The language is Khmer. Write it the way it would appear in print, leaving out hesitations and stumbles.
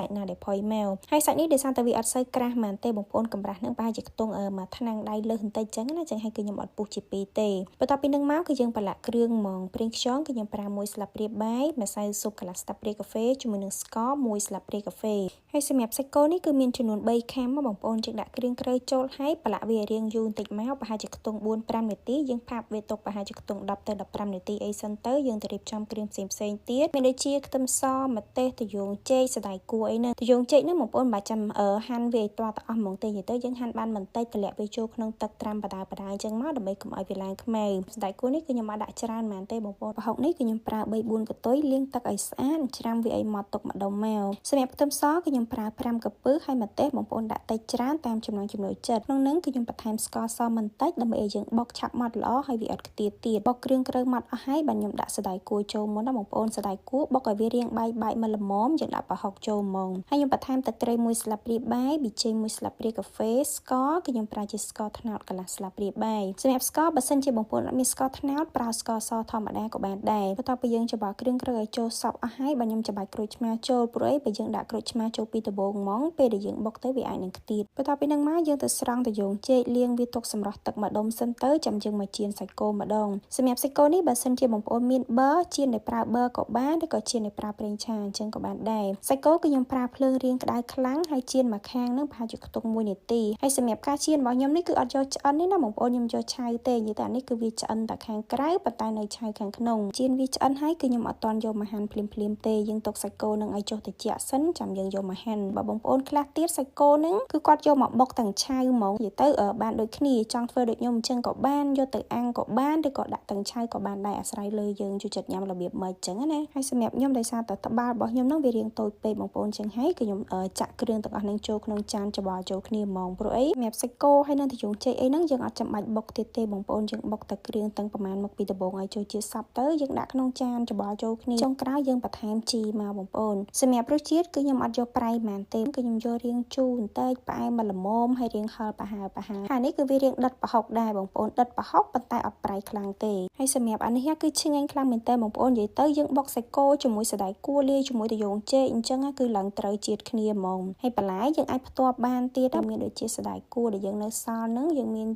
ច់ណាដែលផុយមកហើយសាច់នេះដោយសារតែវាអត់សូវក្រាស់ហ្មងទេបងប្អូនកម្រាស់នឹងប្រហែលជាខ្ទង់មួយថ្នាំងដៃលើសបន្តិចចឹងណាចឹងហើយគឺខ្ញុំអត់ពុះជាពីរទេបន្ទាប់ពីនឹងមកគឺយើងប្រឡាក់គ្រឿងហ្មងប្រេងខ្យងគឺខ្ញុំប្រើ1ស្លាបព្រាបាយម្សៅស៊ុបកន្លះស្លាបព្រាកាហ្វេជាមួយនឹងស្ករ1ស្លាបព្រាកាហ្វេហើយសម្រាប់សាច់គោនេះគឺមានចំនួន3ខាំបងប្អូនយើងដាក់គ្រឿងក្រូចចូលហើយប្រឡាក់វារៀងយូរបន្តិចមកប្រហែលជាខ្ទង់4-5នាទីយើងផាប់វាទុកប្រហែលជាខ្ទង់10ទៅ15នាទីអីសិនទៅយើងទៅរៀបចំគ្រឿងផ្សេងទៀតមានដូចជាខ្ទឹមសម្ទេសត្រយូងចេកសណ្តែកគួរអីហ្នឹងត្រយូងចេកហ្នឹងបងប្អូនមិនបាច់ចាំហាន់វាឲ្យទាល់ទាំងអស់ហ្មងទេនិយាយទៅយើងហាន់បានបន្តិចតម្លាក់វាចូលក្នុងទឹកត្រាំបដាអញ្ចឹងមកដើម្បីកុំឲ្យវាឡើងខ្មៅសណ្តែកគួរនេះគឺខ្ញុំអត់ដាក់ច្រើនហ្មងទេបងប្អូនប្រហុកនេះគឺខ្ញុំប្រើ3-4កន្ទុយលាងទឹកឲ្យស្អាតច្រាំវាឲ្យម៉ត់ទុកម្ដុំមកសម្រាប់ខ្ទឹមសគឺខ្ញុំប្រើ5កាពឹសហើយម្ទេសបងប្អូនដាក់តិចច្រើនតាមចំណង់ចំណូលចិត្តក្នុងហ្នឹងគឺខ្ញុំបន្ថែមស្ករសបន្តិចដើម្បីឲ្យយើងបុកឆាប់ម៉ត់ល្អហើយវាអត់ខ្ទាតទៀតបុកគ្រឿងក្រូវម៉ត់អស់ហើយបាទខ្ញុំដាក់សណ្តែកគួរចូលមុនណាបងប្អូនសណ្តែកគួរបុកឲ្យវារាងបាយមកល្មមយើងដាក់ប្រហុកចូលហ្មងហើយខ្ញុំបន្ថែមទឹកត្រី1ស្លាបព្រាបាយប៊ីចេង1ស្លាបព្រាកាហ្វេស្ករគឺខ្ញុំប្រើជាស្ករត្នោតកន្លះស្លាបព្រាបាយសម្រាប់ស្ករបើសិនជាបងប្អូនអត់មានស្ករត្នោតប្រើស្ករសធម្មតាក៏បានដែរបន្ទាប់ពីយើងច្របល់គ្រឿងក្រូវឲ្យចូលសព្វអស់ហើយបាទខ្ញុំច្របាច់ក្រូចឆ្មាចូលព្រោះអីបើយើងដាក់ក្រូចឆ្មាចូលពីដំបូងហ្មងពេលដែលយើងបុកទៅវាអាចនឹងខ្ទាតបន្ទាប់ពីហ្នឹងមកយើងទៅស្រង់ត្រយូងចេកលាងវាទុកសម្រស់ទឹកម្ដុំសិនទៅចាំយើងមកចៀនសាច់គោម្ដងសម្រាប់សាច់គោនេះបើសិនជាបងប្អូនមានប័រចៀនដោយប្រើប័រក៏បានឬក៏ចៀនដោយប្រើប្រេងឆាអញ្ចឹងក៏បានដែរសាច់គោគឺខ្ញុំប្រើភ្លើងរាងក្តៅខ្លាំងហើយចៀនមួយខាងនឹងប្រហែលជាខ្ទង់1នាទីហើយសម្រាប់ការចៀនរបស់ខ្ញុំនេះគឺអត់យកឆ្អិនទេណាបងប្អូនខ្ញុំយកឆៅទេនិយាយតែនេះគឺវាឆ្អិនតែខាងក្រៅប៉ុន្តែនៅឆៅខាងក្នុងចៀនវាឆ្អិនហើយគឺខ្ញុំអត់តន់យកមកហាន់ភ្លាមទេយើងទុកសាច់គោនឹងឲ្យចុះត្រជាក់សិនចាំយើងយកមកហាន់បើបងប្អូនខ្លះទៀតសាច់គោនឹងគឺគាត់យកមកបុកទាំងឆៅហ្មងនិយាយទៅបានដូចគ្នាចង់ធ្វើដូចខ្ញុំអញ្ចឹងក៏បានយកទៅអាំងក៏បានឬក៏ដាក់ទាំងឆៅក៏បានដែរអាស្រ័យលើយើងចូលចិត្តញ៉ាំរបៀបម៉េចអញ្ចឹងណាហើយសម្រាប់ខ្ញុំដោយសារតែត្បាល់របស់ខ្ញុំនឹងវារាងតូចពេកបងប្អូនអញ្ចឹងហើយគឺខ្ញុំចាក់គ្រឿងទាំងអស់នឹងចូលក្នុងចានច្របល់ចូលគ្នាហ្មងព្រោះអីសម្រាប់សាច់គោហើយនឹងត្រយូងចេកអីហ្នឹងយើងអត់ចាំបាច់បុកទៀតទេបងប្អូនយើងបុកតែគ្រឿងទាំងប្រមាណមកពីដំបូងឲ្យចូលជាសព្វទៅយើងដាក់ក្នុងចានច្របល់ចូលគ្នាចុងក្រោយយើងបន្ថែមជីមកបងប្អូនសម្រាប់រសជាតិគឺខ្ញុំអត់យកប្រៃហ្មងទេគឺខ្ញុំយករាងជូរបន្តិចផ្អែមមកល្មមហើយរាងហឹរប្រហើរហើយនេះគឺវារាងដិតប្រហុកដែរបងប្អូនដិតប្រហុកប៉ុន្តែអត់ប្រៃខ្លាំងទេហើយសម្រាប់អានេះគឺឆ្ងាញ់ខ្លាំងមែនតើបងប្អូននិយាយទៅយើងបុកសាច់គោជាមួយសណ្តែកគួរលាយជាមួយត្រយូងចេកអញ្ចឹងគឺឡើងត្រូវជាតិគ្នាហ្មងហើយបន្លែយើងអាចផ្ទាប់បានទៀតមានដូចជាសណ្តែកគួរដែលយើងនៅសល់ហ្នឹងយើងមាន